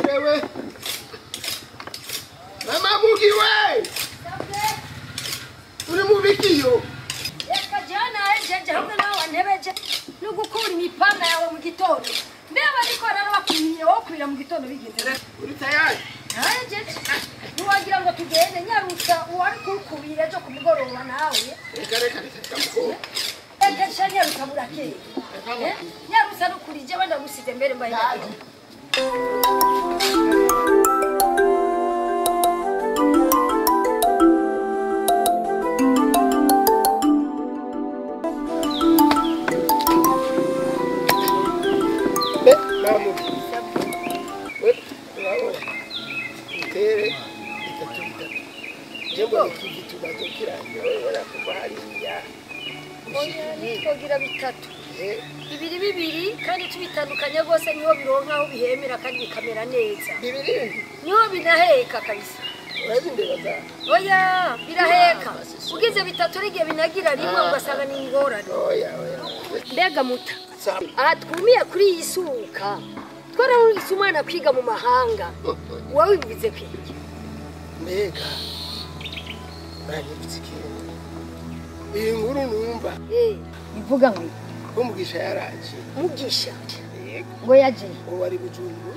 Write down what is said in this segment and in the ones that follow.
wewe. Mama Mugi we. Uri mubikiyo. Eka jana ejeje hamwe nawe ntebeje no gukura imipanga yawe mu gitondo. Mbeba bikora n'abakumiye wo kurira mu gitondo bigeze. Uri tayari? Ejeje. Nuwagira ngo tugende nyarusa uwari kurukubira ejo ku mugoroba nawe. Reka kamuko. Eka shanya rutabura ke. Nyarusa rukurije banda gusize mbere mbaye. Nitwogira bitatu bibiri kandi tubitandukanya rwose niho bironka aho bihemera kandi bikamera neza niho binaheka kabisa oya biraheka ugize bitatu rigiye binagira rimwe ugasanga ni ingorane mbega muta aha twumiye kuri iyi suka twarahungitse umwana kwiga mu mahanga wowe bivuze kwiki mbega banyibutse ikintu iyi nkuru numva ivuga ngo umugisha yaraje mugisha ngo yaje ngo wari bujumbu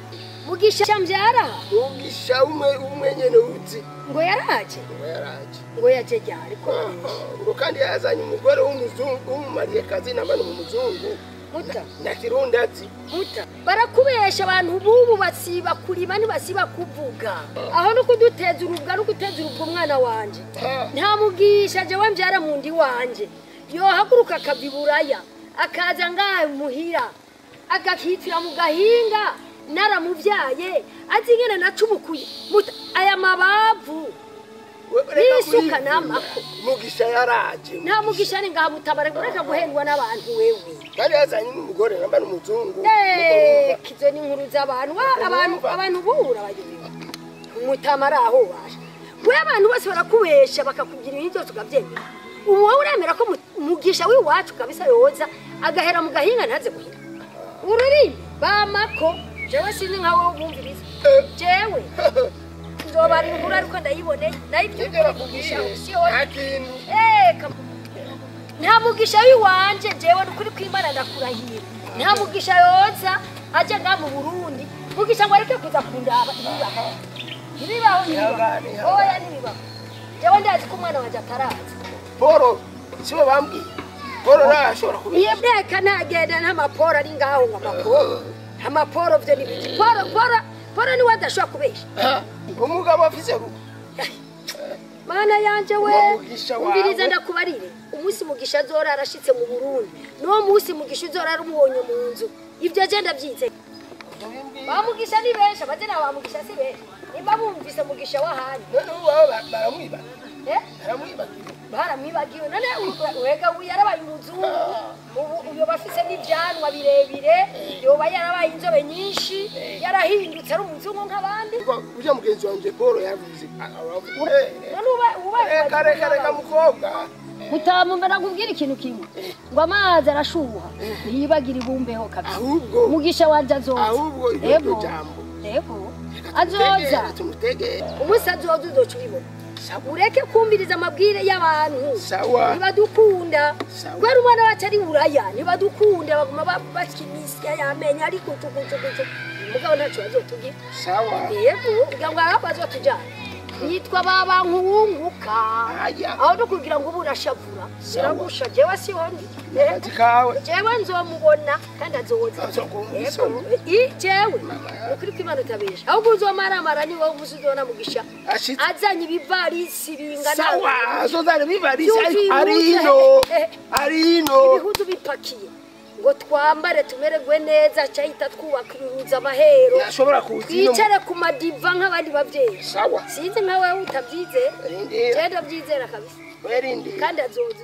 mugisha cyambyara umugisha umwe nyene uzi ngo yaraje ngo yaje ryari ko ngo kandi yazanye umugore w'umuzungu w'umumariye kazi n'abana mu muzungu muta na kirundazi muta barakubesha abantu bubu basiba kurima ntibasiba kuvuga aho no kuduteza urubwa no guteza urubwa umwana wanje nta mugisha je wambyara mu ndi wanje yo haguruka akabiburaya akaza ngaye muhira agakitira mu gahinga naramuvyaye azingene nacumukuye muta aya mabavu nisuka namako mugisha yaraje nta mugisha ni ngaha mutabare reka guhendwa n'abantu wewe kandi yazanye n'umugore n'abana umuzungu kizo ni inkuru z'abantu abantu bura bagiye umutamara aho waje we abantu bose barakubesha bakakubwira ibintu byose ugabyemera ubu wowe uremera ko mugisha w'iwacu kabisa yoza agahera mu gahinga ntaze guhira ururimi bamako jewe sinzi nka wowe bumviriza jewe nzobara inkuru ariko ndayiboneye nayibyo kugisha nta mugisha w'iwanje jewe nukuri kw'Imana ndakurahiye nta mugisha yoza aje nga mu Burundi mugisha ngo areke kuza kundaba ibibaho oya nibibaho jewe ndazi ko umwana wanje ataraza Poro sibo bambwiye Poro rashobora kubika yebeka nagenda n'amaporo ari ngaho ng'amaporo amaporo vyo ni biki poro ni wadashobora kubesha umugabo afise rugo mana yanje we ubiriza ndakubarire umunsi mugisha azora arashitse mu Burundi no munsi mugisha uzora arumubonye mu nzu ivyo je ndavyize bamugisha ni benshi abazina bamugisha si benshi nimba bumvise mugisha wahandi none uwo baramwiba baramwibagiwe none wega yarabaye umuzungu uyo bafise n'ivyanwa birebire yoba yarabaye inzobe nyinshi yarahindutse ari umuzungu nk'abandi uje mugenzi wanje Paul yavuze none uba reka mukobwa mutamumera kubwira ikintu kimwe ngo amazi arashuha ntiyibagira ibumbeho kabisa mugisha wanje azoza ahubwo iryo jambo azoza ubusa azoza uzoca ubibona ureke kumviriza amabwire y'abantu ntibadukunda kubera umwana wacu ari buraya ntibadukunda baguma bakimisya yamenya ariko tugucugucu umugabo ntaco bazotugira yego kugira ngo araba bazotujana nitwa baba nkunguka aho no kugira ngo burashavura siragusha jewe sihondi jewe nzomubona kandi azoza jewe ukuri kw'Imana utabesha ahubwo uzomaramara ni wowe uzona mugisha azanye ibivarisi bingana sawa azozana ibivarisi arino ibihudu bipakiye ngo twambare tumererwe neza cyahita twubaka ibihuza amahero twicare ku madiva nk'abandi bavyeyi sinzi nka wewe utabyize je ndabyizera kabisa kandi azoza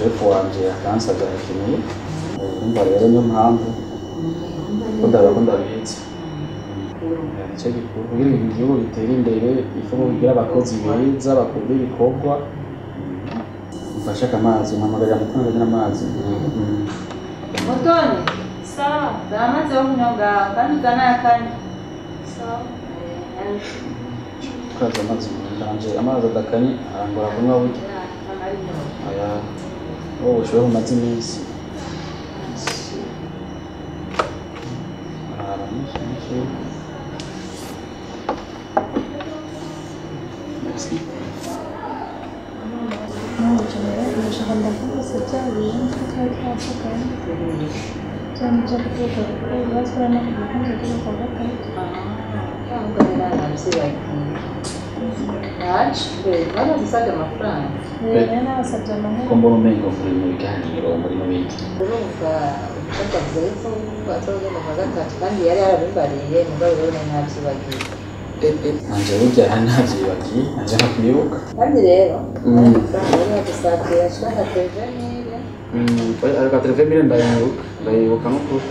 shefu wanje akansabye arakeneye urumva rero niyo mpamvu ko ndabizi nicyo gikuru kugira ngo igihugu gitere imbere ifu kugira abakozi beza bakunda ibikorwa mfashe akamazi mpamagarira amafaranga n'amazi Mutoni sawa amazi yo kunyonga kandi uzana yakanye sawa kaza amazi ndanje amazi adakanye arangora kunywa buryo aya wowe ushobora kumaza iminsi Kumbura umengo muri mu biganiro muri mu biki urumva bakavuze ko batogenda mu gatatu kandi yari yarabimbariye mugabo rero ntabyibagiye nanje burya ntabyibagiye nanje nakwibuka kandi rero amafaranga yari yadusabye ashaka televenire ariko televenire ndayibuka n'ukuri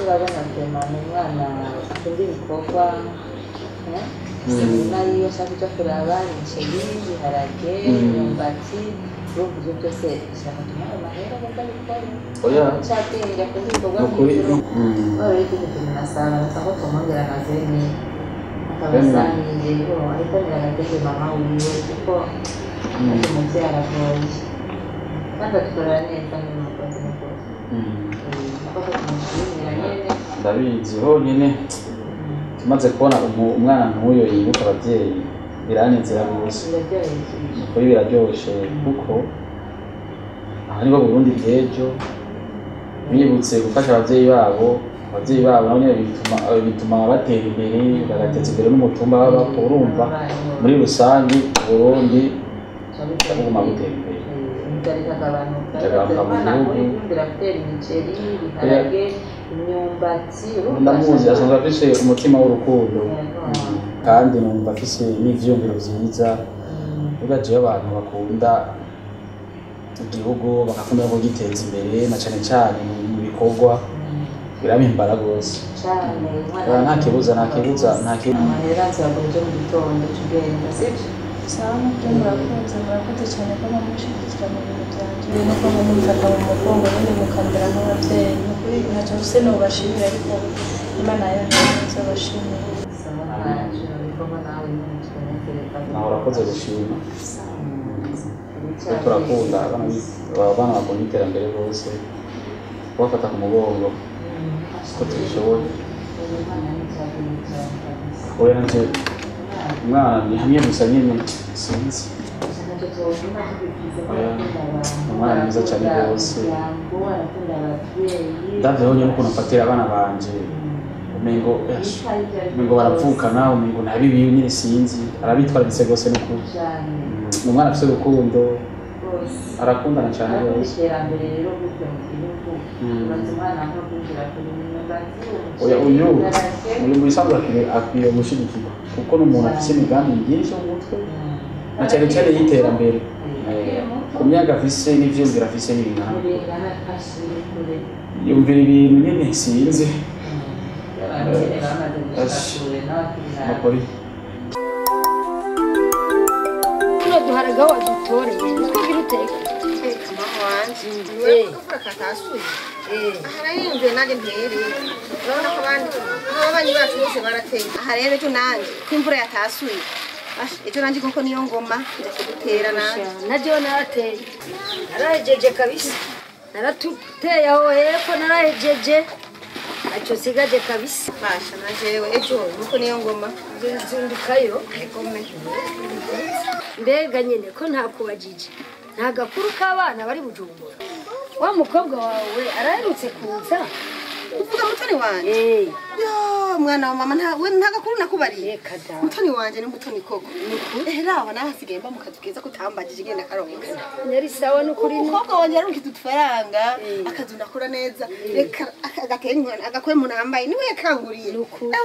urabona Clement ni umwana akunda ibikorwa Semina iyo ashaka icyo kuraba imiceri ibiharage imyumbati urumva ibyo byose bishaka gutuma amahera agomba gukora cyabwenge akunda ibikorwa nk'ibyo baba bari kugutuma nasanga nasanga tumwongera na zeni akabasangiye ariko niragatege mama wiwe kuko ati umubyeyi aragoye kandi atukorera neza n'umukozi mukuru ako tumushimira nyine ndabizi honyine tumaze kubona umwana nk'uyo yibuka ababyeyi biranezera rwose ukuri biraryoshe kuko aha niho Burundi bw'ejo bibutse gufasha ababyeyi babo nabo nyine bituma batera imbere bagateza imbere n'umutumba babako urumva muri rusange Burundi buguma gutera imbere ndamuzi asanzwe afise umutima w'urukundo kandi numva afise n'ivyumviro vyiza uvuga jewe abantu bakunda igihugu bagakunda kugiteza imbere na cane cane mu bikorwa birabimbara rwose nta kibuza amahera nzabuje mu gitondo tugenda sibyo sawa murakoze cyane ko bamushigikira mu bintu byanje nuko mumufata mu mugongo nyine mukambira nk'ababyeyi nukuri ntacyo mfise nobashimira ariko Imana yaje bashimira nawe urakoze gushima turakunda abana bakunda iterambere bose kubafata ku mugongo ko tubishoboye oya nanje umwana ni hamwe gusa nyine sinzi umwana mwiza cyane rwose ndavyeho nyine ukuntu afatira abana banje umengo baravukana umengo nabibiwe nyine sinzi arabitwararitse rwose n'ukuri ni umwana afise urukundo arakundana cyane rwose uyu mubisanzwe akwiye gushigikirwa kuko n'umuntu afise imigambi myinshi mu mutwe na cyane cyane y'iterambere ku myaka afise n'ivyumviro afise n'ibingana yumvira ibintu nyine sinzi makori duharaga wadutoreye niko biruteka mama wanje wewe kuvuga katasuye harayinje nage mbere urabona ko abandi bacu bose barateye aha rero cyo nanje kwimvura yatasuye ejo nanje koko niyo ngoma ndakudutera naje narateye narahejeje kabisa naratuteye aho hepfo narahejeje acho sigaje kabisa basha najewe ejo nuko niyo ngoma zindukayo egome mbega nyine ko ntakubajije nta gakuru k'abana bari Bujumbura wa mukobwa wawe araherutse kuza uvuga mutoni wanje yo mwana wa mama nta gakuru nakubariye mutoni wanje ni mutoni koko raba nahasigaye mba mukazi keza kutambagije genda karonka yari sawa n'ukuri umukobwa wanje yarunkije udufaranga akazi ndakora neza reka agakwe munambaye niwe yakanguriye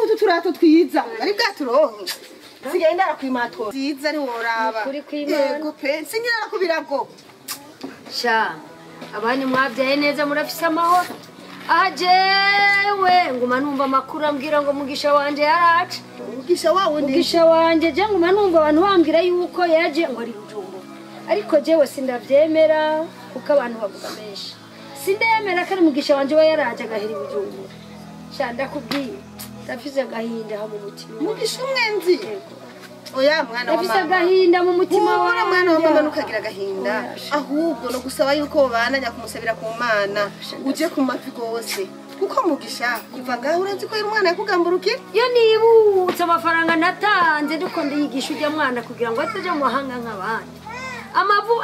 utu turato twiza ari bwaturonke sigaye ndara kwimato ziza ari woraba kuri kwimana yego pe singira kubirago sha abandi mwabyaye neza murafise amahoro aha jewe nguma numva amakuru ambwira ngo mugisha wanje yaraca mugisha wanje je nguma numva abantu bambwira yuko yaje ngo ari Bujumbura ariko jewe sindavyemera kuko abantu bavuga menshi sindemera ko ari mugisha wanje we yaraje agahera Bujumbura sha ndakubwiye ndafise agahinda mu mutima mugisha umwenzi oya mwana wa mama ndafise agahinda mu mutima wawe mwana wa mama nukagira agahinda ahubwo no gusaba yuko bananya kumusabira ku Mana uje ku mavi gose kuko mugisha kuva ngaho urazi ko umwana yakugamburukira iyo nibutse amafaranga natanze ndiko ndiyigisha ujya mwana kugira ngo ataje mu mahanga nk'abandi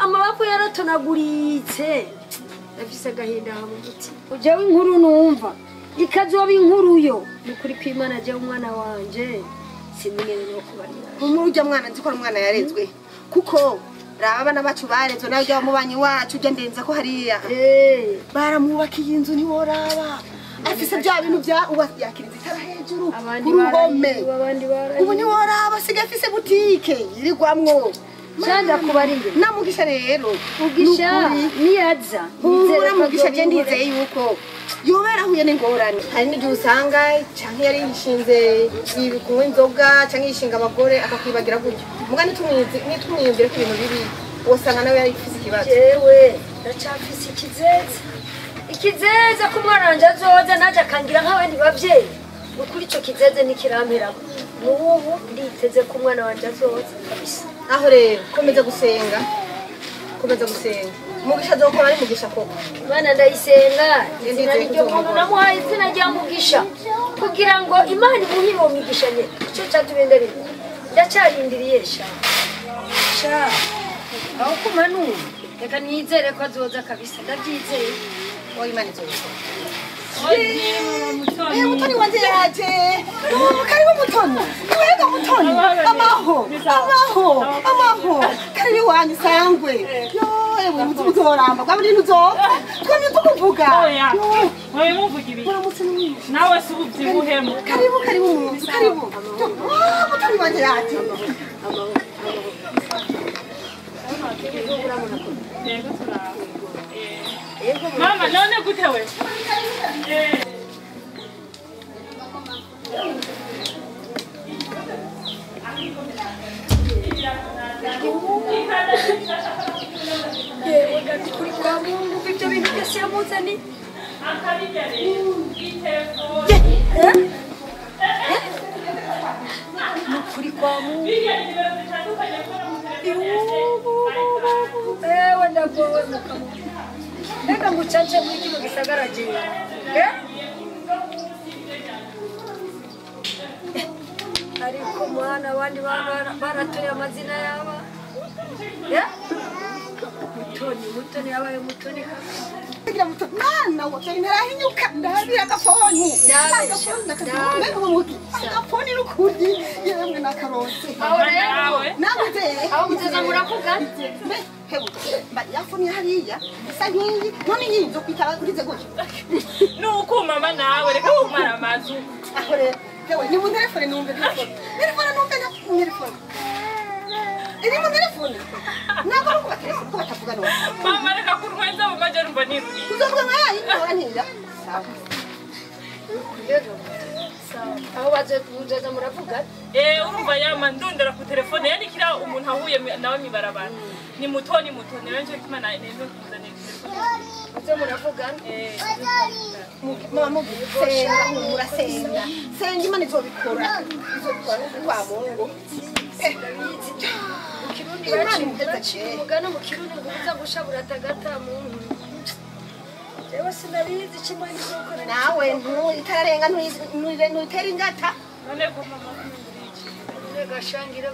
amabavu yaratonaguritse ndafise agahinda mu mutima ujewe inkuru numva ikazoba inkuru yo nukuri kw'Imana je umwana wanje simenye no kubarira umurujya mwana nzi ko umwana yarezwe kuko raba abana bacu barezwe nayo jya mubanyi wacu ujya ndenza ko hariya baramwubakiye inzu ntiworaba afise bya bintu bya yakiriza itara hejuru kuruhome ubu ntiworaba siga afise butike irigwamwo Shanda kubarire namugisha rero ugisha niyaza nizera mugisha je ndizeye yuko yobera huye n'ingorane hari n'igihe usanga canke yari yishinze kunywa inzoga canke yishinga abagore akakwibagira gutyo muga nitumwiyumvire ko ibintu bibi wosanga nawe yari ifise ikibazo jewe ndacafise ikizeze ko umwana wanje azoza naje akangira nk'abandi bavyeyi ukuri ico kizeze nikirampera n'ubu nditeze ko umwana wanje azoza kabisa aho rero komeza gusenga mugisha azokora ari mugisha koko Imana ndayisenga izina ryo muntu namuhaye izina rya mugisha kugira ngo Imana imuhe uwo mugisha nye ico cyatubendereye ndacarindiriye sha aho kumanu reka nizere ko azoza kabisa ndabyizeye oya Imana izoza mutoni wanje yaje karibu mutoni wega mutoni amaho karibu wanje sangwe ewe muzoramba kwabiri nuzopfa twani tukuvuga oya oya muvuga ibi nawe se ubyibuhemo karibu munsi karibu mutoni wanje yaje mama none gute we kuri kwa Mungu ibyo bintu byose yamuzani kuri kwa Mungu ewe ndagowe mukamu reka ngucace muri kino gisagara jewe ariko mwana abandi baratoye amazina yaba mutoni yabaye mutoni kugira mutoni mwana wote ntarahinyuka ndabira agafoni agafoni n'ukuri yemwe n'akaronse aho rero nawe aho muteza muravuga yafoni hariya isa nk'iyi none iyi nzo kwitaba urize gutyo nuko mama nawe reka kumara amazu aho rero yewe ni mu telefone numve telefone iri mu telefone ntabwo ari kuba telefone ko batavuga none mama reka kurwenza mu majyaruguru mba niruri uzovuga nka yayi ntiwanyira aho bazoza muravuga urumva yama ndondera ku telefone yandikira umuntu ahuye nawe mibarabara ni mutoni rero nje kimana nende kuzana telefone uze muravuga mama musenga murasenga senga Imana izobikora kwa Mungu Kirundi baciye umugani mu Kirundi ngo uza gushabura atagata muntu jewe sinabizi kimwe n'izokora nawe ntararenga ntutera ingata none ko mama mbega shangira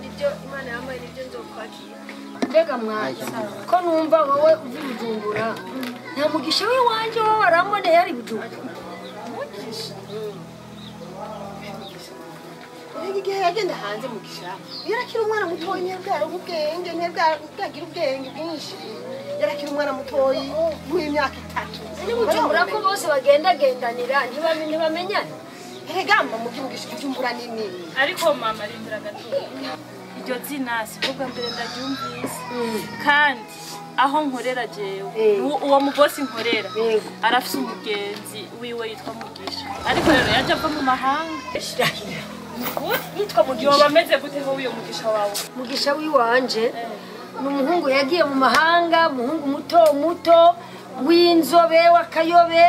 nibyo Imana yambaye nibyo nzokwakira mbega mwaza ko numva wowe uzi Bujumbura nta mugisha we wanje wowe waramboneye ari Bujumbura igihe yagenda hanze mugisha yarakira umwana mutoyi ntibwara ubwenge ntibwagira ubwenge bwinshi yarakira umwana mutoyi w'imyaka 3 ni Bujumbura ko bose bagendagendanira ntibamenyana Regamba mu gihugisha Bujumbura nini ariko mama rindira gato iryo zina si bwo mbere ndaryumvise kandi aho nkorera jewe uwo mubosi nkorera arafise umugenzi wiwe yitwa Mugisha ariko rero yaje ava mu mahanga yitwa Mugisha yoba ameze gute ho uyo Mugisha wawe Mugisha wiwanje ni umuhungu yagiye mu mahanga umuhungu muto w'inzobe w'akayobe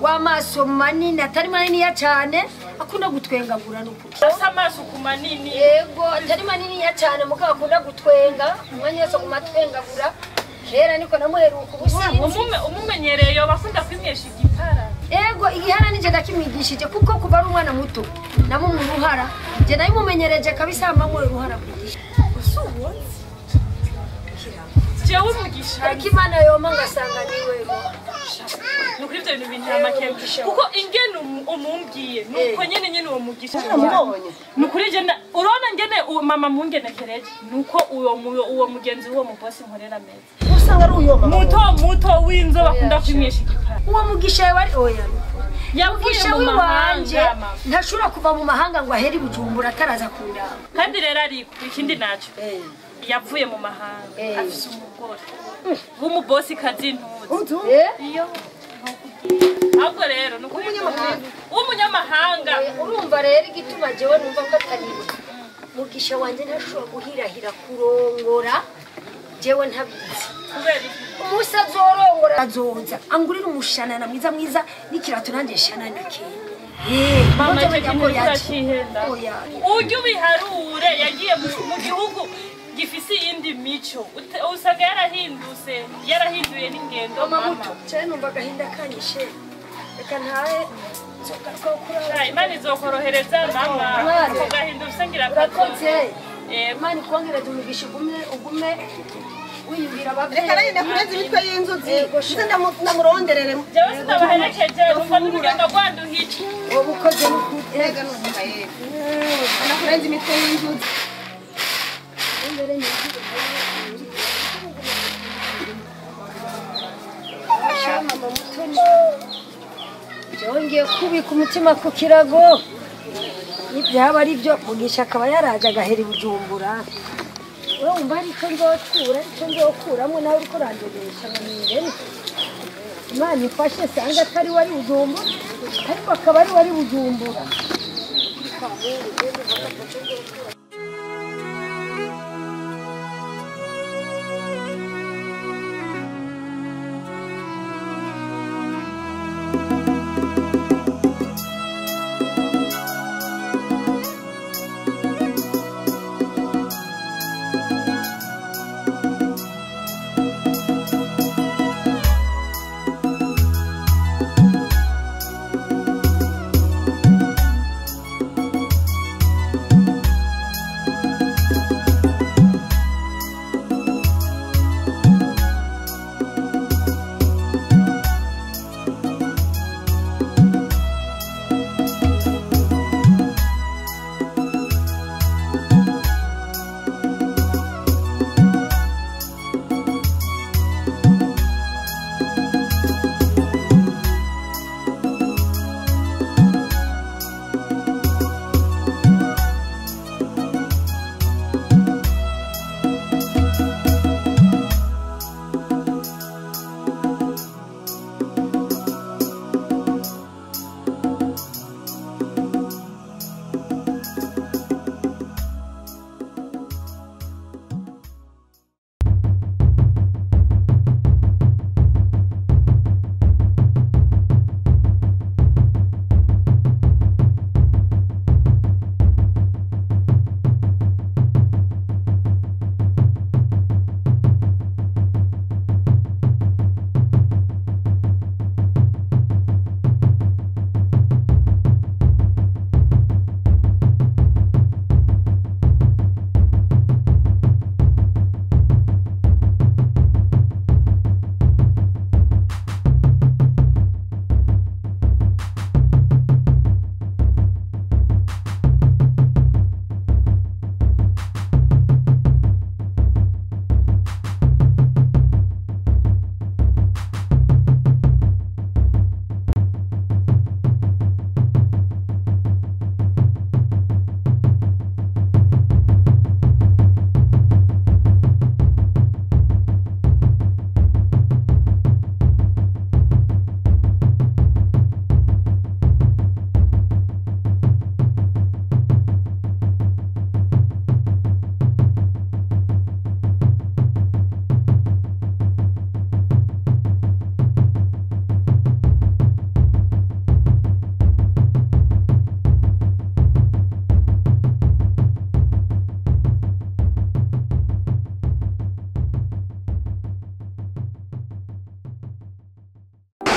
w'amaso manini atari manini ya cyane akunda gutwengagura n'ukuri asa amaso ku manini yego atari manini ya cyane mugabo akunda gutwenga umwanya wese kumatwengagura kera niko namuheruka ubusinzi umumenyereye yoba akunda kwimyesha igipara yego igihara nije ndakimwigishije kuko kuva ari umwana muto nabo mu ruhara je nayimumenyereje kabisa amamwe ruhara kwigisha jewe Mugisha ariko Imana yoma ngasanga niwe nuko ivyo bintu bintera makeke kuko ingene umumbwiye nuko nyene uwo Mugisha nukuri je urona ngene mama mungenekereje nuko uwo mugenzi uwo mubosi nkorera meza usanga ari uyo mama muto w'inzo bakunda kwimyesha igipara uwo Mugisha wari oya yavuye mu mahanga ntashobora kuva mu mahanga ngo aheri Bujumbura ataraza kundaba kandi rero ariko ikindi naco yavuye mu mahanga afise umugore w'umubosi kazi ntuzi iyo ahubwo rero nuko umunyamahanga urumva rero igituma jewe numva ko atariwe Mugisha wanje ntashobora guhirahira kurongora jewe ntabizi umusi azorongora azoza angurira umushanana mwiza n'ikirato nanje shananike mama cyakihenda ujye ubiharure yagiye mu gihugu gifise iyindi mico usanga yarahinduye n'ingendo mama cyane numva agahinda kanyishe reka ntahe Imana izokorohereza mama ako gahinda usangira urakoze Imana ikongereza umugisha ugume wiyumvira ababyeyi reka nayo ndakureza imitwe y'inzuzi ndetse ndamuronderere jewe sinabaherekeje numva n'urugendo rwanduhice wowe ukoze n'ukutega n'umukaye ndakureza imitwe y'inzuzi mama mutoni byongeye kubika umutima ku kirago nibyaba ari byo Mugisha akaba yaraje agahera i Bujumbura wowe umva ariko nzokuramo nawe uriko uranderesha nkamwirene Imana ifashe sanga atari wari Bujumbura ariko akaba ari wari Bujumbura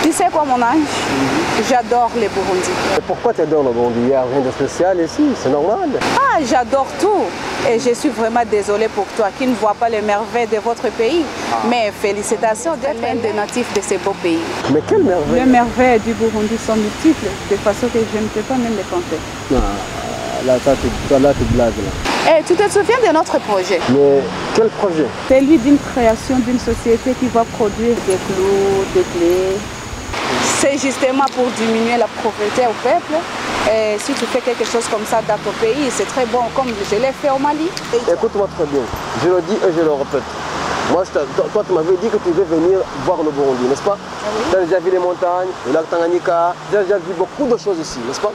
Tu sais quoi, mon ange? J'adore les Burundis. Et pourquoi tu adores le Burundi? Il n'y a rien de spécial ici, c'est normal. Ah, j'adore tout. Et je suis vraiment désolée pour toi qui ne vois pas les merveilles de votre pays. Mais félicitations d'être l'un des natifs de ce beau pays. Mais quelle merveille! Les merveilles du Burundi sont multiples, de façon que je ne peux pas même les compter. Là, tu blagues là. Et tu te souviens de notre projet? Mais quel projet? C'est lui d'une création d'une société qui va produire des clous, des clés. C'est justement pour diminuer la pauvreté au peuple. Et si tu fais quelque chose comme ça dans ton pays, c'est très bon, comme je l'ai fait au Mali. Écoute-moi très bien, je le dis et je le répète. Moi, toi, tu m'avais dit que tu veux venir voir le Burundi, n'est-ce pas? Tu as déjà vu les montagnes, le lac Tanganyika, tu as déjà vu beaucoup de choses ici, n'est-ce pas?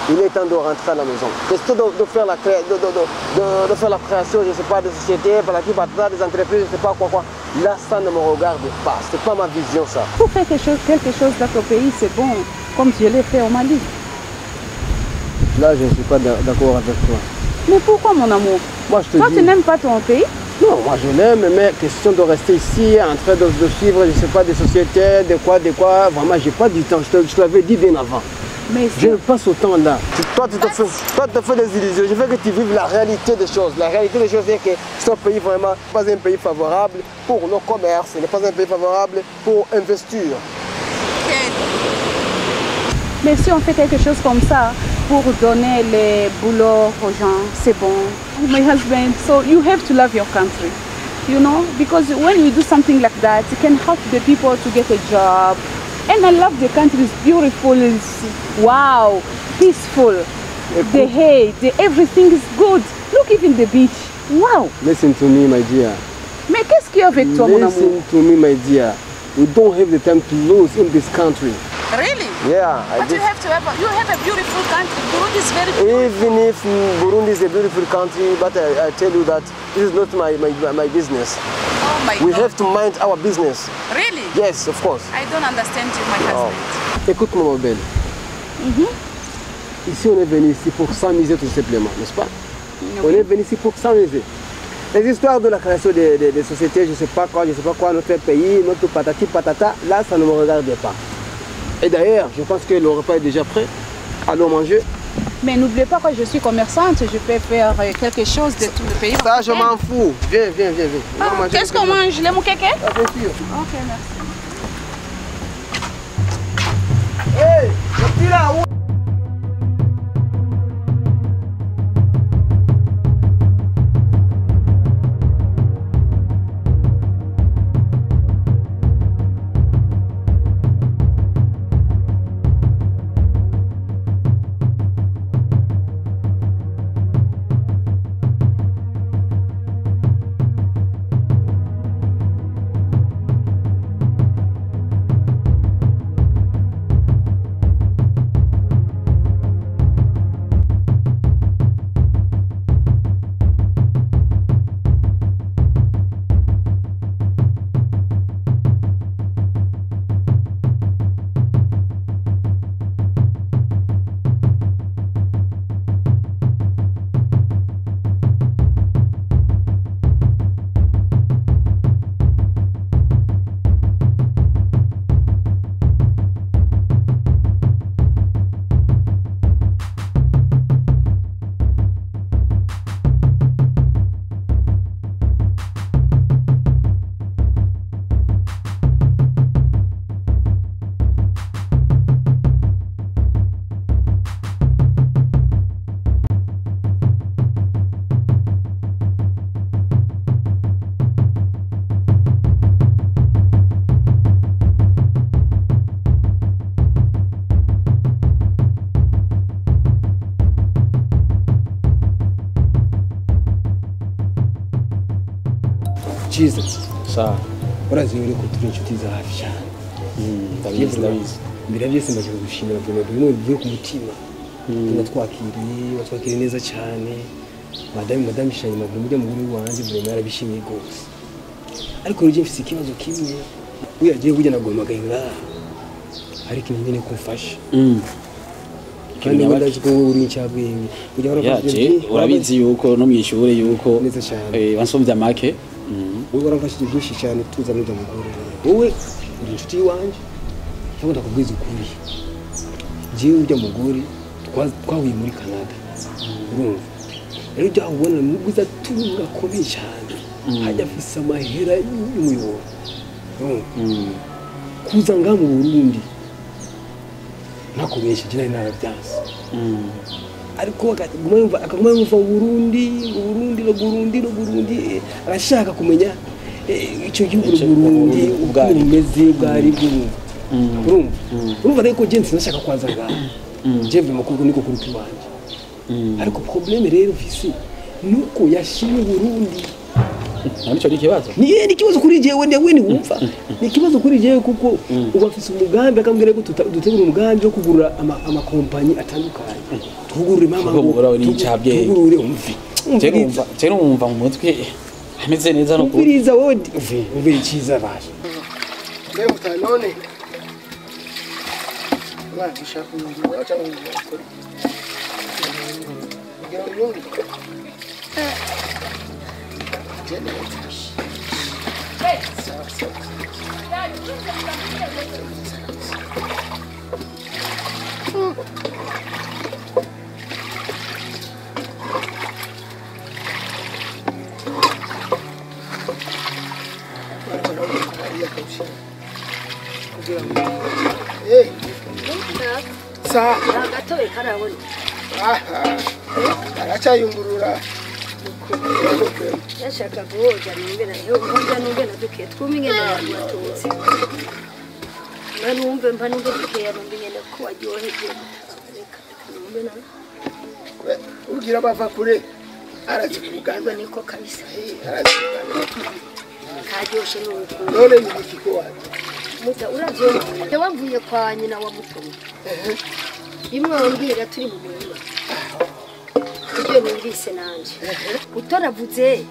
Il est temps de rentrer à la maison. Question de faire la création, je ne sais pas, de sociétés, des entreprises, je ne sais pas quoi. Là, ça ne me regarde pas. Ce n'est pas ma vision, ça. Pour faire quelque chose dans ton pays, c'est bon, comme je l'ai fait au Mali. Là, je ne suis pas d'accord avec toi. Mais pourquoi, mon amour? Moi, je te toi, dis... tu n'aimes pas ton pays? Non, moi je l'aime, mais question de rester ici, en train de suivre, je ne sais pas, des sociétés, de quoi. Vraiment, je n'ai pas du temps. Je te l'avais dit bien avant. Mais je passe autant là. Toi, tu te fais des illusions. Je veux que tu vives la réalité des choses. La réalité des choses est que ce pays vraiment pas un pays favorable pour nos commerces. Ce n'est pas un pays favorable pour investir. Mais si on fait quelque chose comme ça pour donner les boulots aux gens, c'est bon. My husband, so you have to love your country, you know, because when you do something like that, it can help the people to get a job. And I love the country, it's beautiful, it's wow, peaceful. The hay, everything is good. Look, even the beach, wow. Listen to me, my dear. Mais qu'est-ce qu'il y a avec toi, mon amour? Listen to me, my dear. We don't have the time to lose in this country. Really? Yeah. But you have a beautiful country. Burundi is very beautiful. Even if Burundi is a beautiful country, but I tell you that this is not my business. Oh my We God. have to mind our business. Really? Yes, of course. I don't understand you, my husband. Écoute-moi, ma belle. Ici, on est venu ici pour s'amuser tout simplement, n'est-ce pas? On est venu ici pour s'amuser. Les histoires de la création des sociétés, je ne sais pas quoi, notre pays, notre patati patata, là, ça ne me regarde pas. Et d'ailleurs, je pense que le repas est déjà prêt. Allons manger. Mais n'oubliez pas que je suis commerçante, je peux faire quelque chose de tout le pays. Ça, je m'en fous. Viens. Qu'est-ce qu'on mange? Les moukeke? Ah, bien sûr. Ok, merci. Hey, je suis là. cyiza sawa urazi ko turi inshuti za hafi cyane ndabizi mbere byose mbaje gushimira bimwe bivuye ku mutima watwakiriye neza cyane madame Shani Maguru mujya muguru wanjye vraiment yarabishimiye gose ariko ruje mfise ikibazo kimwe uyagiye kujya naguhamagaye ngaha ariko nyine kumfasha kandi ndazi ko uri incabwenge kujya urabizi yuko no mwishure yuko neza cyane wansomvya make wowe waramfashije byinshi cyane tuza n'ujya muguru wowe uri inshuti wanje cyangwa ndakubwiza ukuri jewe ujya mugore twahuye muri Canada urumva rero ujya ubona n'ubwiza tunga komeye cyane hajya afise amahera y'umuyoboro kuza ngaha mu Burundi nakubesheje nari narabyanse ariko akaguma yumva Burundi arashaka kumenya icyo gihugu Burundi uko bimeze bwari bwumva urumva rero ko jensi nashaka kwanza ngaha jembe makuru niko kuri kibanje ariko probleme rero visi nuko yashimye Burundi Nico ikibazo. Ni ikibazo kuri jewe ni wumva. Ni ikibazo kuri jewe kuko ubafise umugambi akambwira ko dutegura umugambi wo kugura ama company atandukanye. Tugurure mama ngo urawe ni cyabye. Tugurure umvi. Cero umva mu mutwe ameze neza no ko. Ubiriza wowe ubiri ciza baje. Leo utanone. Wacha shakunywa acha ngikore. Ndio nyungu. Agatobe karabona. Aracayungurura. Yashaka kuhoja nimbena nungena duke twumingene yatutse. Nanumve mpanumve dukeya numbingene ko waryoheje. Numbena. Ugira bava kure. Arazikuganda niko kabisa. Arazikuganda. Karyoshe nuko. None nibikiko wapi? Muta uravyo wavuye kwa nyina wa Mutomo. Bimwe wambwira turi mu murima. Ibyo numvise nanje. Utoravuze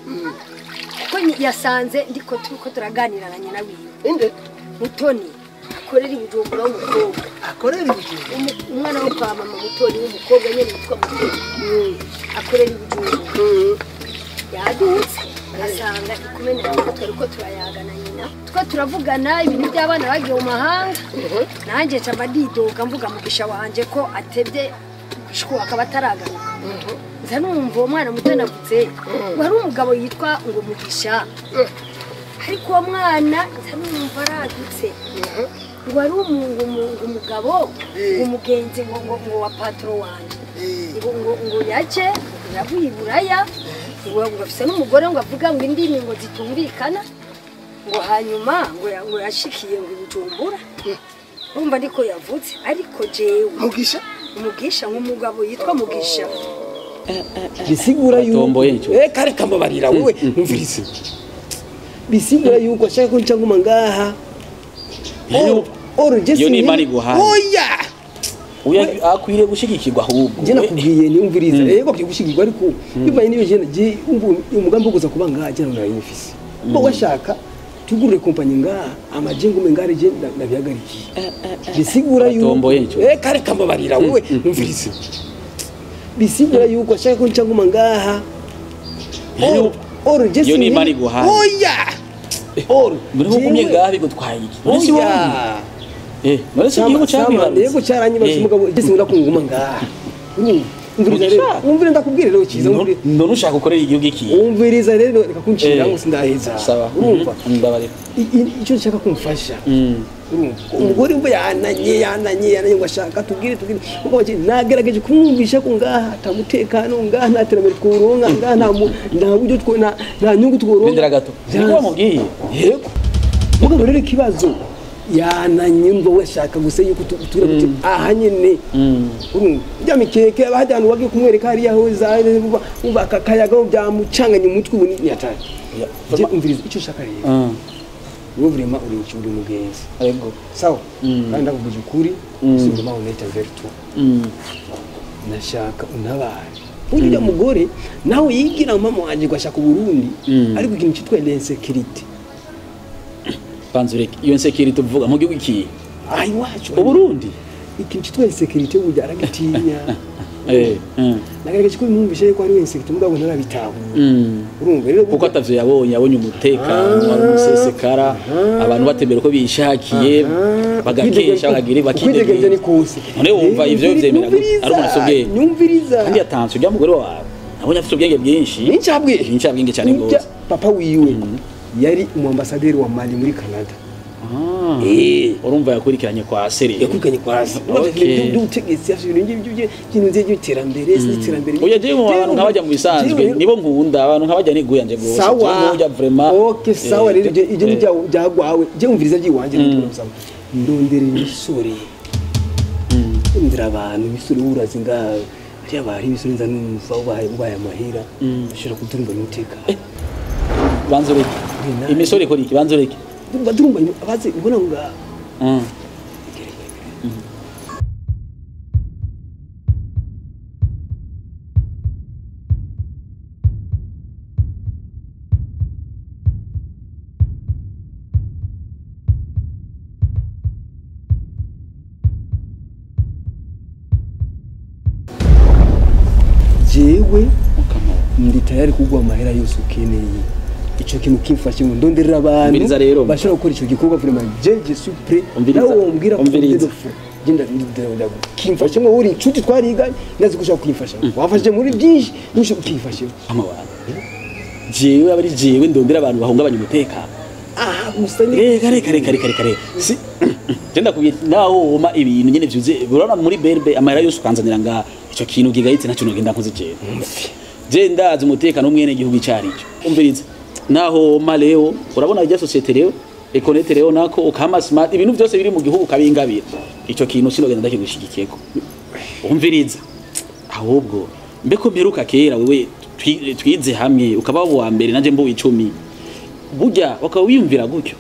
ko yasanze ndiko tuko turaganira na nyina wiwe. Inde Mutoni akorera ibijumbura w'umukobwa. Akorera ibijumbura. Umwana wo kwa mama Mutoni w'umukobwa nyene yitwa Mutoni. Akorera ibijumbura. Yadutse asanga ikumenya ngo twariko turayagana nyina. Twa turavugana ibintu by'abana bagiye mu mahanga. Nanje ca badidoga mvuga mugisha wanje ko atebye shiko akaba ataragaruka. Nza numva umwana muto navutse wari umugabo yitwa ngo Mugisha. Ariko uwo mwana nza numva aradutse. Ngo ari umugabo umugenzi ngo wa patro wanje. Ngo yaje yavuye Buraya. Ngo afise n'umugore ngo avuga ngo indimi ngo zitumvikana. Ngo hanyuma ngo yashikiye ngo Bujumbura. Urumva ndiko yavutse ariko jewe Mugisha nk'umugabo yitwa Mugisha. Bisigura yuko kare kambabarira wowe numvirize. Bisigura yuko ashaka ko ncanguma ngaha. Yo ni mari guhaye. Oya. Uya akwiriye gushigikirwa ahubwo. Je nakubwiye ni umviriza. Yego byo gushigikirwa ariko bibaye niyo je umugambi uguza kuba ngaha je narayifise. Bo washaka tugurure kompanyi ngaha amajengo mengare je ndabyagarikiye. Bisigura yuko kare kambabarira wowe numvirize. Bisigura yuko ashaka ko ncanguma ngaha. Yo ni mari guhaye. Oya. Muri hukumye ngaha bigutwaye iki? Oya. Marese igihugu cyamwibarutse. Yego cyaranyibarutse umugabo gise ngakunguma ngaha. Umviriza rero. Umvire ndakubwira rero kiza umvire. None ushaka gukorera igihugu iki? Umviriza rero reka kuncira ngo sindaheza. Sawa. Urumva? Ndabarira. Icyo nshaka kumfasha. Urumva? Umugore umva yananye ngo ashaka tubwire. Umugabo ati nagerageje kumwumvisha ko ngaha atamutekano ngaha ntaterambere tworonka ngaha nta buryo nta nyungu tworonka. Bindira gato. Niko mubwiye. Yego. Mugabo rero kibazo yananye ngo washaka gusa yuko tutura kuti aha nyene urumva mikeke abahajyana wagiye kumwereka hariya ho umva akayaga byamucanganye umutwe ubu ni atari je umviriza icyo shaka rero wowe vraiment uri mugenzi yego sawa kandi ndakubuje ukuri singoma uneta vertu nashaka unabare ujya mugore nawe yigira mama wanje gwashaka Burundi ariko ikintu cyitwa l'insécurité Panzurek iyo insecurity uvuga mu gihugu iki ayi wacu Burundi ikintu cyitwa insecurity burya aragitinya nagerageje kubimwumvisha ko ari we insect mugabo ntarabitaho urumva rero kuko atavyo yabonye umutekano ari umusesekara abantu batembera ko bishakiye bagakesha bagire bakidegeza ni kose none wumva ivyo vyemera ari umuntu ubwenge nyumviriza kandi yatanze ujya mugore wawe nabonye afite ubwenge bwinshi n'incabwenge cyane gose papa wiwe yari umwambasaderi wa Mali muri Canada urumva yakurikiranye kwa seri yakurikiranye kwa seri utegetse ibintu by'iterambere n'iterambere oya je mu bantu nk'abajya mu bisanzwe nibo nkunda abantu nk'abajya niguye anje gose sawa vraiment okay sawa rero ije byagwawe je umviriza byiwanje n'umusaba ndondere imisore ndira abantu imisore urazi ngaho bari imisore nza numva ubaye amahira ashira kuturumba n'uteka banzureke imisore kuri iki banzureke badurumba abazi ubona nga jewe ndi tayari kugwa amahera yose ukeneye ico kintu kimfashe ngo ndonderera abantu bashobora gukora ico gikorwa vraiment je suis prêt nawe wombwira genda kimfashe ngo uri inshuti twariga ndazi kushaka kwifasha wafashe muri byinshi nisho ukifashe mama wanjye jewe abari jewe ndondera abantu bahungabanya umutekano musanye kare si genda kubita naho woma ibintu nyene vyuze urabona muri berbe amahera yose ukanzanira nga ico kintu gigayitse naco nogenda nkoze jewe je ndazi umutekano umwene gihugu cyarico umviriza naho maleo urabona ijya societe rero ekonete rero nako ukama smart ibintu byose biri mu gihugu kabingabira ico kintu sinogenda ndakigushigikiyeko umviriza ahubwo mbeko mperuka kera wewe twize hamwe ukaba wa mbere nanje mbo 10 burya wakawiyumvira gutyo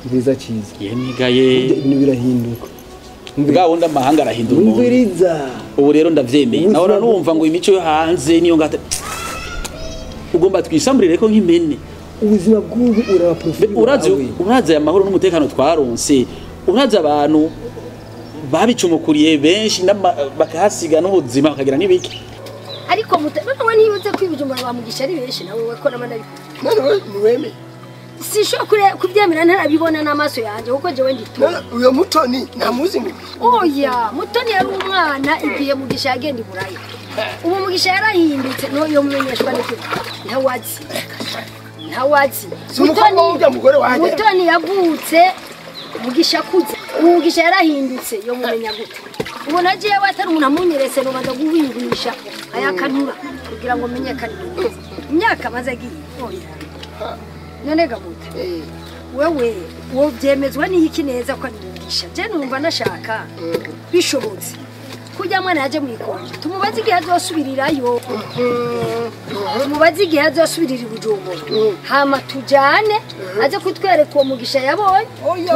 nziza cyiza yemigaye ibintu birahinduka bwa wunda mahanga arahindura umviriza ubu rero ndavyemeye naho numva ngo imico yo hanze niyo ngata ugomba twisamburire ko nk'imene ubuzima bw'ubu uraba profile uraza amahoro n'umutekano twaronse uraza abantu babicumukuriye benshi bakahasiga n'ubuzima bakagira n'ibiki ariko mutana niyuze kwibujumba bamugisha ari benshi nawe weko namanda nawe niweme sishokure kubyemera ntarabibona n'amaso yanjye kuko je wendi to uyo mutoni namuzi mu oya mutoni yari umwana igiye mugisha agenda iburaya ubu mugisha yarahindutse no yo mumenyeshwa n'iki ntawazi mutoni yavutse mugisha kuze mugisha yarahindutse yo mumenya gute ubu nagiye watari umuntu amunyerese no banda guwingisha ayakanura kugira ngo menyekane imyaka maze agiye oya none gabute wewe wo byemezwa n'iki neza ko arigisha je numva nashaka bishobotse kujya mwana yaje mu ikonje tumubaze igihe azosubirirayo tumubaze igihe azosubirira ibujumbura hama tujane aje kutwereka uwo mugisha yabonye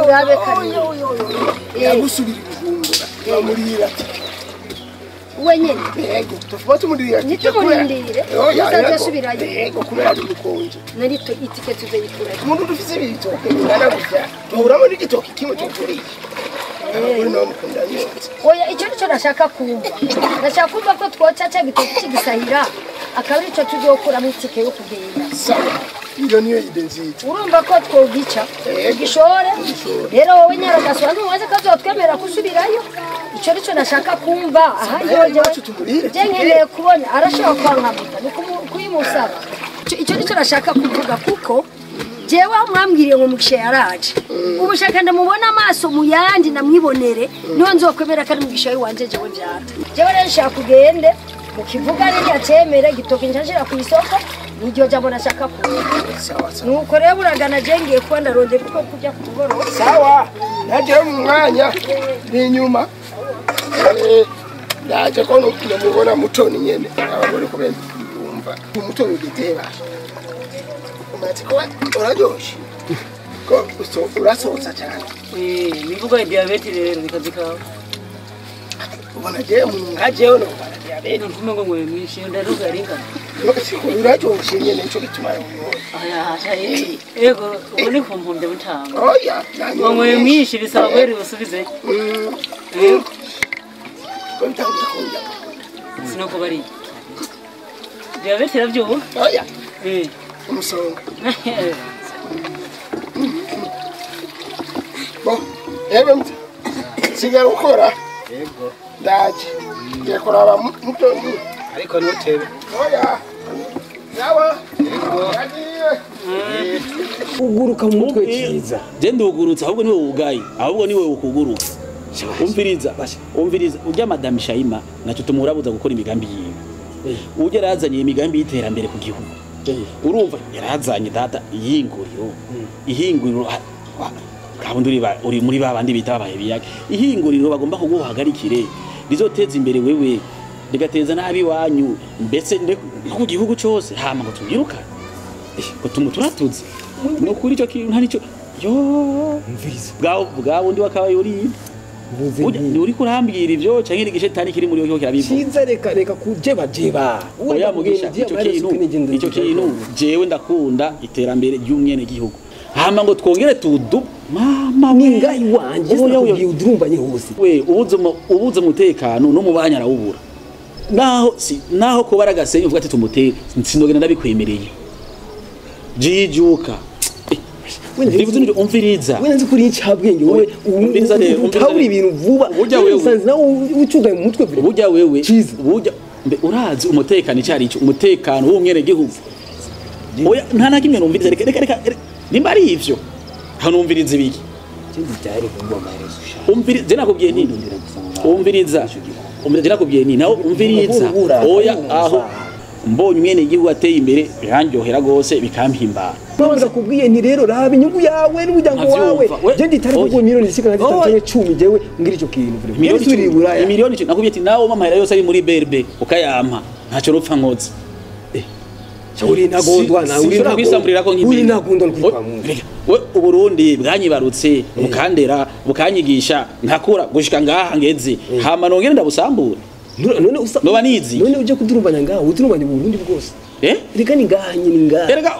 turabe kane yagusubirira ibujumbura bamurira wenyene yego tufata umurira nitumurindire azosubirayo yego kubera ari mukonje nari to itike tuzeyikura umuntu dufise ibitoke bingana gutya uramo n'igitoki kimwe cy'ukuri oya icyo nico nashaka kumva nashaka kumva ko twoca cya gitoki kigisahira akaba icyo tuzokura mu itike yo kugenda sawa iyo niyo ide nziza urumva ko twogica igishore rero wowe nyaragaswa ntuwaze kazotwemera kusubirayo icyo nico nashaka kumva aha yoje je nkeneye kubona arashaka kwankamuta ni kuyimusaba icyo nico nashaka kuvuga kuko jewe mwambwiriye ngo mugisha yaraje ubushaka ndamubona amaso mu yandi namwibonere niho nzokwemera kandi mugisha wanje jewe byata jewe rero nshaka kugende mukivuga n'icyo cyemere gitoke nshashira ku isoko niryo jambo nashaka kuvuga nuko rero uragana jengiye kuba ndarondera uko kujya ku mugoroba sawa naje mu mwanya n'inyuma naje ko mubona mutoni nyene abagore ko bumva umutoni ugiteba uraryoshe ko urasohotsa cyane bivuga diabete rero bikazi kawe ubona je mu ngajeho no bara diabete ntume ngo ngwe mwishi ndaruka ringana uraryoshe nyene cyo gituma aya hashaye ego ubone kumpumde butanga oya ngwe mwishi bisaba kweri usubize ko ntangira kunja sinoko bari diyabete iravyuba oya umusonga bo yewe sigara ukora yego ndaje ngiye kuraba mutoni ariko ntutebe oya yawa uguruka mu mutwe cyiza je ndugurutse ahubwo niwe wugaye ahubwo niwe ukuguruka umviriza urya madame Shayima naco tumurabuza gukora imigambi yiwe uje razanye imigambi y'iterambere ku gihugu urumva yarazanye data ihinguriro kabundi uri muri babandi bita babaye biyaga ihinguriro bagomba kuguhagarikire rizoteza imbere wewe rigateza nabi wanyu mbese ku gihugu cyose hama ngo tubirukane ko tumuturatuze no kuri cyo kintu ntari cyo yo mviriza bwa wundi wakabaye uri uri kurambira ivyo canke igishetani kiri muri yo kirabivuga ciza reka kujeba oya mugisha ico kintu jewe ndakunda iterambere ry'umwene gihugu hama ngo twongere tudu mama ningayi wanje nakubwiye udurumbanye hose we ubuze umutekano no mu banya arawubura naho ko baragasenye uvuga ati tumuteye sinogenda ndabikwemereye jijuka ndivuze nje umviriza we nzi kuri icabwenge wowe utawuri ibintu vuba usanze nawe ucugaye mu mutwe bire burya wewe burya urazi umutekano cyari ico umutekano w'umwene gihugu oya nta nakimwe numviriza reka nimba ari ivyo hanumviriza ibiki kindi cyari vuba amaherezo umviriza je nakubwiye nti umviriza nakubwiye nti nawe umviriza oya aho mbonye umwene igihugu ateye imbere birandyohera gose bikampimbara bavuga kubwiye nti rero raba inyungu yawe n'umuryango wawe je nditari kuko miliyoni zishika zitatu 10 jewe ngira ico kintu miliyoni cyo nakubwiye ati nawe mama yose ari muri berbe ukayampa ntaco rupfa nkoze uri nagondwa na uri nagondwa kwitwa mu we uburundi bwanyibarutse bukandera bukanyigisha nkakura gushika ngaha ngeze hama nongere ndabusambura none noba nizi none uje kudurumbanya ngaha udurumbanya mu Burundi bwose reka ni ngaha nyine ngaha reka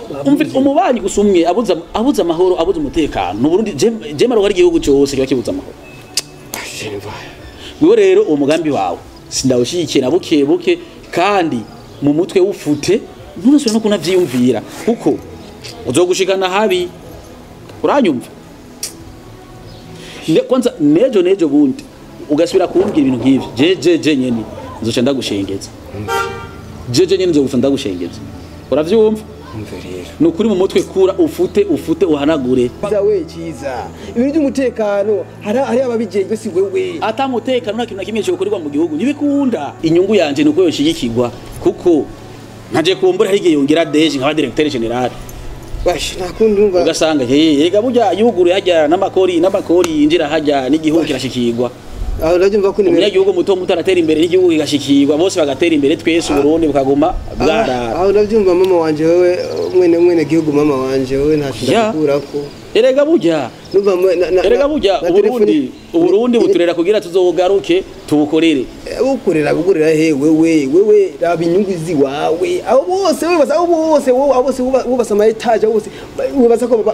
umubanyi gusumwe abuza amahoro abuza umutekano mu Burundi je maro ari igihugu cyose kiba kibuza amahoro wewe rero umugambi wawe sindawushyikiye na buke kandi mu mutwe wufute ntuneswe no kunavyiyumvira kuko uzogushikana habi uranyumva kwanza nejo bundi ugasubira kumbwira ibintu nk'ivyo je nyene nzoca ndagushengeza je nyene nzogufa ndagushengeza uravyumva nukuri mu mutwe kura ufute uhanagure zawe ciza ibintu by'umutekano hari ababijejwe si wewe atamutekano nta kintu nakimwe cyo gukorerwa mu gihugu nibikunda inyungu yanje nuko yoshigikirwa kuko nkaje kumbura hari igihe yongera deje nkaba directeur general bashi nakundumva ugasanga yega burya yuguru hajya n'amakori yinjira hajya n'igihugu kirashikirwa aho ndabyumva ko ni igihugu muto aratera imbere n'igihugu kigashikirwa bose bagatera imbere twese Burundi bukaguma bwarara aho ndabyumva mama wanje wewe mwene gihugu mama wanje wewe ntashindakura ko erega burya Uburundi buturera kugira tuzogaruke tubukorere bukorera he wewe raba inyungu ziwawe abo bose bubasa ama etage bose wibaza ko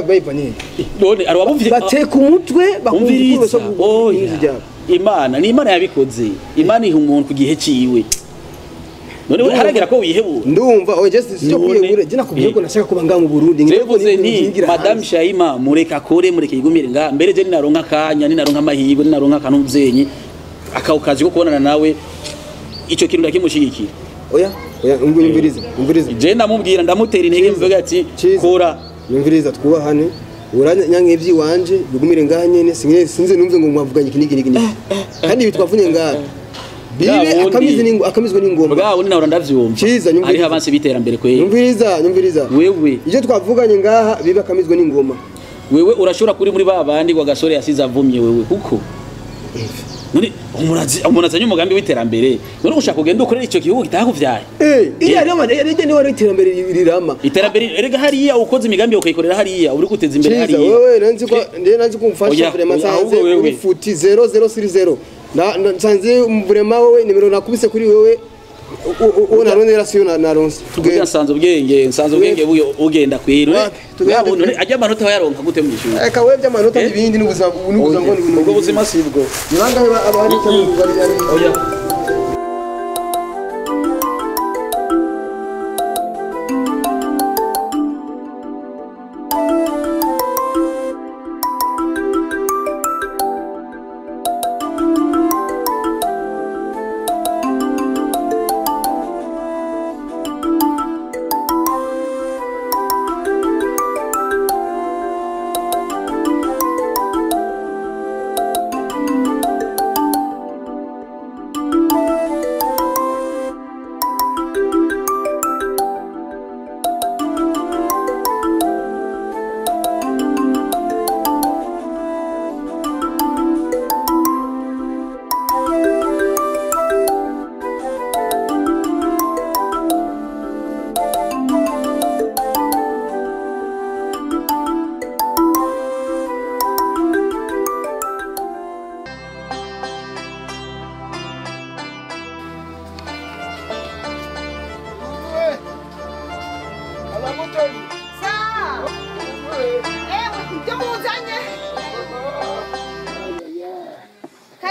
bayivanye none arabumvise bateka umutwe bakumviriza Imana ni Imana yabikoze Imana iha umuntu ku gihe ciwe none haragera ko wihebura ndumva oje sio kwiyegure je nakubwiye ko nashaka kuba nga mu Burundi ngiye ni madame Shayima mureke yigumire nga mbere je ninaronka akanya ninaronka amahirwe ninaronka kanuvyenyi akawukazi ko kubonana nawe ico kintu ndakimushigikira oya umviriza je ndamubwira ndamutera intege mvuga ati kora umviriza twubahane uranya ivyi wanje bigumire ngaha nyene sinzi numve ngo mwavuganye kinigi kandi bitwavuye ngaha bibe akamizwe n'ingoma bwawe ninaho ndavyumva ciza nyumviriza ari abanse biterambere kwe nyumviriza wewe ivyo twavuganye ngaha bibe akamizwe n'ingoma wewe urashobora kuri muri babandi kwa gasore yasiza avumye wewe kuko none umurazanye umugambi w'iterambere none ushaka kugenda ukorera ico gihugu kitakuvyaye iya rege ni wari iterambere rirama iterambere erega hariya ukoze imigambi ukayikorera hariya uri guteza imbere hariya wewe nanzi ko umfasha vraiment sanze uri futi 0030 nsanze vraiment wewe nimero nakubise kuri wewe una rondera siyo na ronse tugenda nsanze ubwenge buyo ugenda kwirwe none ajya amanota yaronka gute mu ishuri eka wewe by'amanota n'ibindi n'ubuzima ubwo buzima sibwo nibanga abandi cyane oya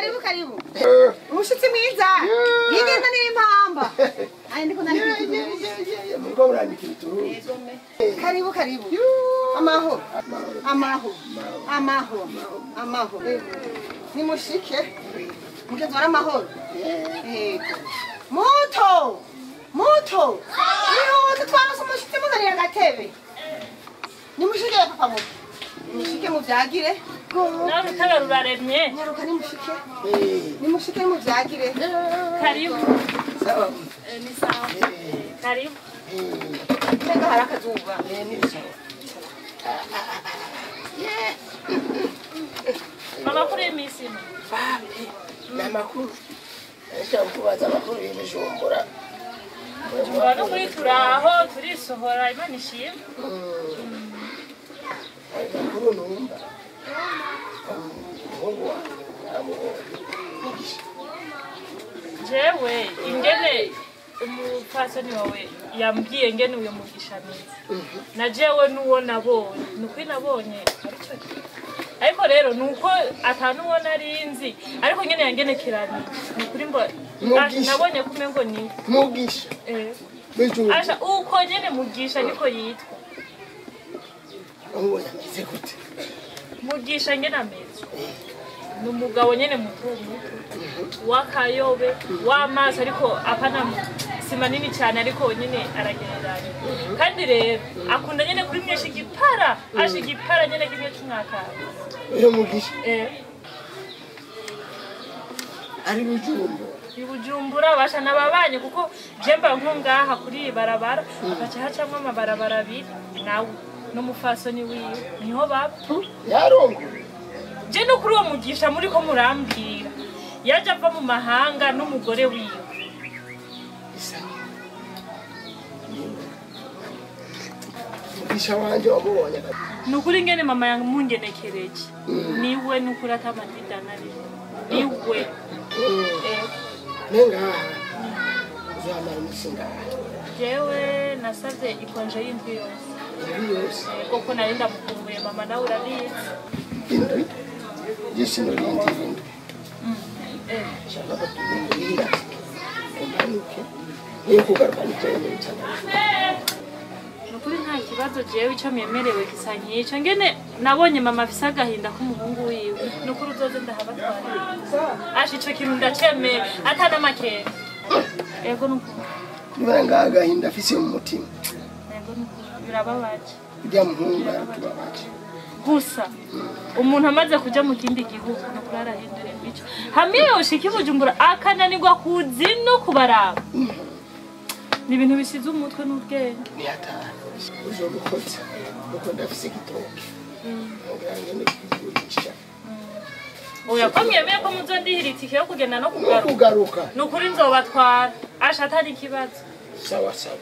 Karibu karibu. Umushitsi mwiza. Yigenda n'impamba. Ayi ndiko ndandika. Muriko murandika ibituru. Karibu karibu. Amaho. Amaho. Amaho. Amaho. Nimushike. Mugezora amahoro. Muto. Muto. Niho twanose umushitsi muzanira agatebe. Nimushike papa muto. Nimushike muvyagire. Nawe utabaruraremye. Nyaruka nimushike. Nimushike muvyagire. Karibu. Sawa. Ni sawa. Karibu. Tenga haraka zuba. Ni sawa. Mama kuri imisima. Namakuru. Eka ukubaza amakuru y'Ibujumbura. Bano kuri turaho turisohora Imana ishimwe. Amakuru numva. Mungu wangu. Jewe ingene umupfasoni wawe yambwiye ngene uyo mugisha neza. Na jewe nuwo nabonye. Nuko nabonye arico. Ariko rero nuko atanuwo narinzi. Ariko ngene yangenekeranye. Nukuri ngo nabonye kumengo ni Mugisha. Asha uko nyene mugisha niko yitwa. Uwo yamize gute? Mugisha ngene ameze. Numugabo nyene muto wakayobe w'amaso ariko apana si manini cyane ariko nyene aragereranya. Kandi rero akunda nyene kuri mwesha igipara asha igipara nyene kimwe cy'umwaka. Uyo Mugisha. Ari Bujumbura basha nababanye kuko jemba nko ngaha kuri barabara agaca hacamwe amabarabara abiri nawe n'umufasoni wiwe niho bapfa yarongo je no kuri uwo mugisha muri ko murambwira yaje ava mu mahanga n'umugore wiwe Mugisha wanje wamubonye nukuri ngene mama yamungenekereje niwe nukuri atamadidana niwe nenga uzamara umusinga jewe nasavye ikonje y'indwi yose koko nari ndamukumbuye mama nawe urabizi indwi yishino y'indwi shaka batumira kumbanuke niyo kugaruka n'icyo cyane nukuri nta kibazo jewe ico myemerewe gisa nk'ico ngene nabonye mama afise agahinda k'umuhungu wiwe nukuri uzoze ndahabatwara asha ico kintu ndacemera atana makere ego nukuri nibanga agahinda afise mu mutima ego nukuri birababaje ujya muhungu aratubabaje gusa umuntu amaze kuja mu kindi gihugu nukuri arahindura imico hamwe yoshika i Bujumbura akananirwa kuzi no kubaraba ni ibintu bisize umutwe n'ubwenge ni hatari uzo gukotsa nuko ndafise igitoke ngirange ndikugurisha oya ko mwemeye ko muzondihira itike yo kugenda no kugaruka nukuri nzobatwara asha atari ikibazo sawa sawa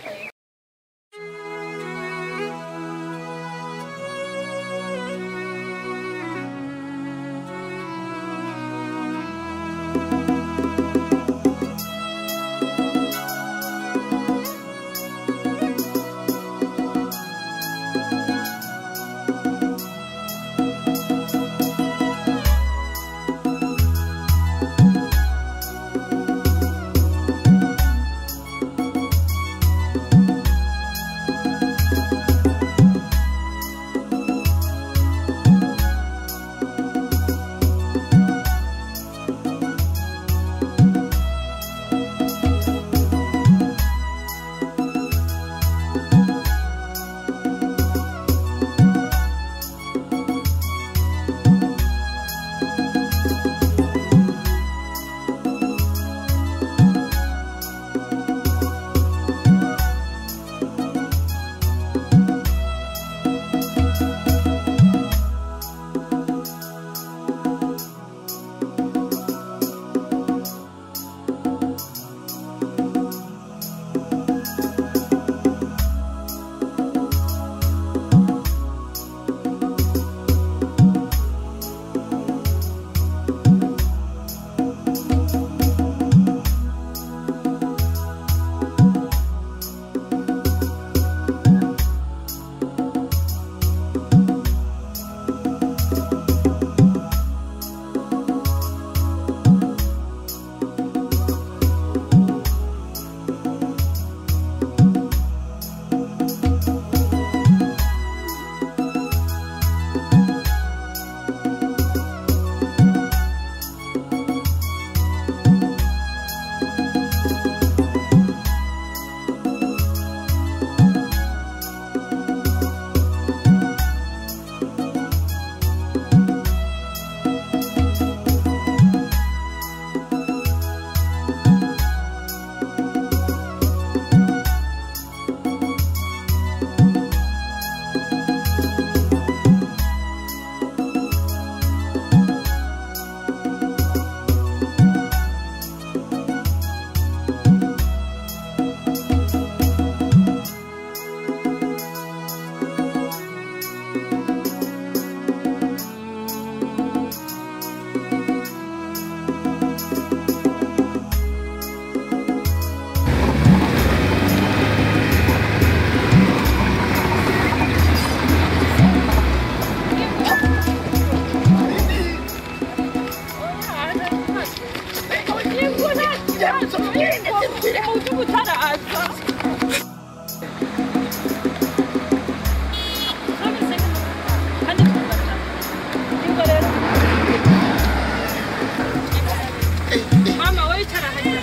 Mama, wicara hariya.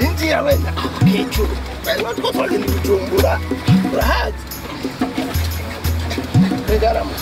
Inzira wena akecuru. Wewe utwo twagenda Bujumbura. Urahazi. Regaramo.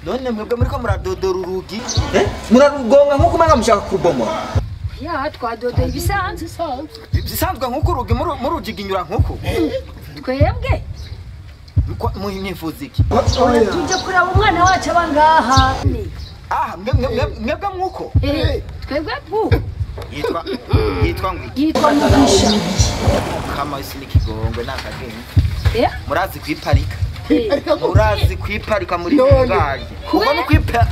None mwebwe muriko muradodora urugi murarugonga nkuko umenga mushaka kurubomora ya twadodoye ibisanzwe bisanzwe nkuko urugi murujiginyura nkuko twebwe muhimyifuza iki tuje kuraba umwana wacu abangaha mwebwe mwuko twebwe pu yitwa ngwiki yitwa Mugisha kama isi n'ikigongwe n'akagenge murazi kwiparika murazi kwiparika muri gari kuko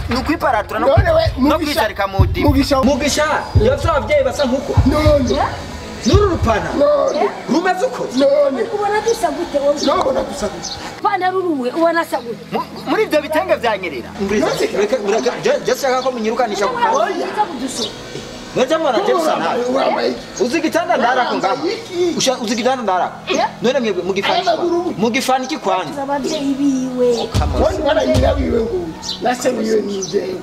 nukwiparatura no kwicarika mu dimu Mugisha yavyo abavyeyi basa nkuko nuru rupana rumeze uko ubona dusa gute wowe pana ruruwe ubona sa gute muri ivyo bitenge vyanyerera jashaka ko munyirukanisha ku kazi Mweja mwana Jackson uzigitanda ndarako ngaho uzigitanda ndarako none mwebwe mugifaniki kwanza abavyeyi biwe wani wana nyina wiwe ngo nase wiwe nije